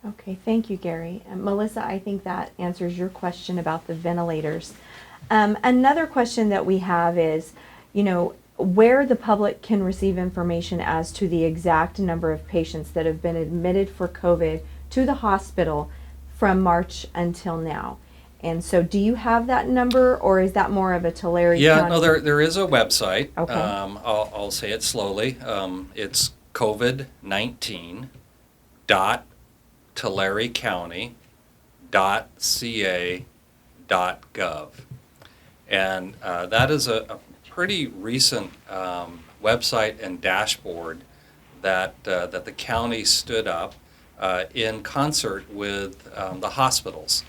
Okay, thank you, Gary. And Melissa, I think that answers your question about the ventilators. Another question that we have is, where the public can receive information as to the exact number of patients that have been admitted for COVID to the hospital from March until now. And so do you have that number, or is that more of a Tulare Yeah, County? no, there is a website. Okay. I'll say it slowly. It's COVID-19 dot Tulare County .ca.gov. And that is a pretty recent website and dashboard that the county stood up in concert with the hospitals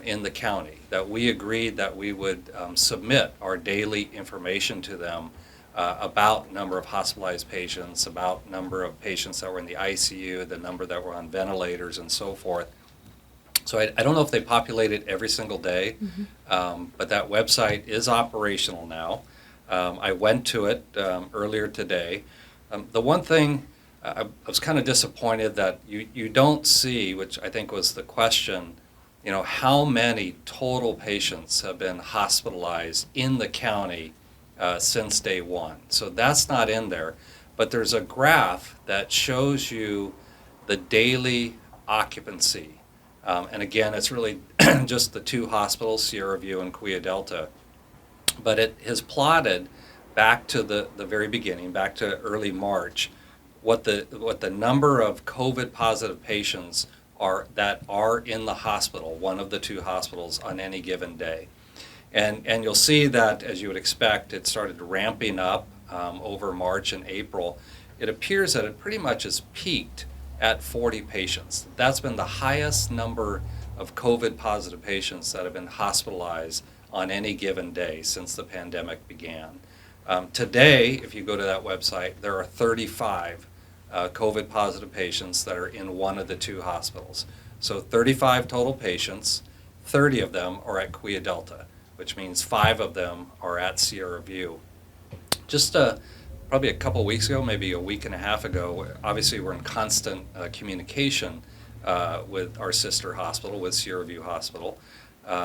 in the county, that we agreed that we would submit our daily information to them about number of hospitalized patients, about number of patients that were in the ICU, the number that were on ventilators, and so forth. So I don't know if they populate it every single day, but that website is operational now. I went to it earlier today. The one thing I was kind of disappointed that you don't see, which I think was the question, how many total patients have been hospitalized in the county since day one. So that's not in there, but there's a graph that shows you the daily occupancy. And again, it's really just the two hospitals, Sierra View and Kaweah Delta. But it has plotted back to the very beginning, back to early March, what the number of COVID positive patients that are in the hospital, one of the two hospitals, on any given day. And you'll see that, as you would expect, it started ramping up over March and April. It appears that it pretty much has peaked at 40 patients. That's been the highest number of COVID positive patients that have been hospitalized on any given day since the pandemic began. Today, if you go to that website, there are 35 COVID positive patients that are in one of the two hospitals. So 35 total patients, 30 of them are at Kaweah Delta, which means 5 of them are at Sierra View. Just probably a couple weeks ago, maybe a week and a half ago, obviously we're in constant communication with our sister hospital, with Sierra View Hospital,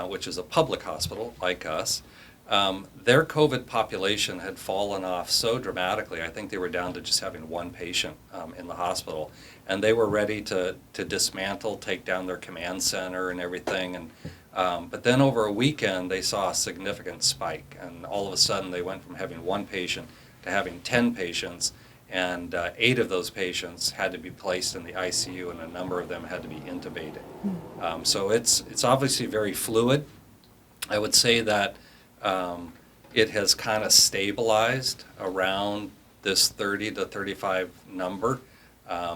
which is a public hospital like us. Their COVID population had fallen off so dramatically. I think they were down to just having one patient in the hospital, and they were ready to dismantle, take down their command center and everything. And but then over a weekend, they saw a significant spike, and all of a sudden they went from having one patient to having 10 patients, and 8 of those patients had to be placed in the ICU, and a number of them had to be intubated. So it's obviously very fluid. I would say that it has kind of stabilized around this 30 to 35 number.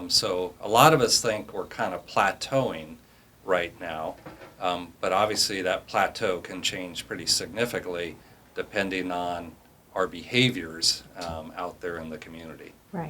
So a lot of us think we're kind of plateauing right now, but obviously that plateau can change pretty significantly depending on our behaviors out there in the community. Right.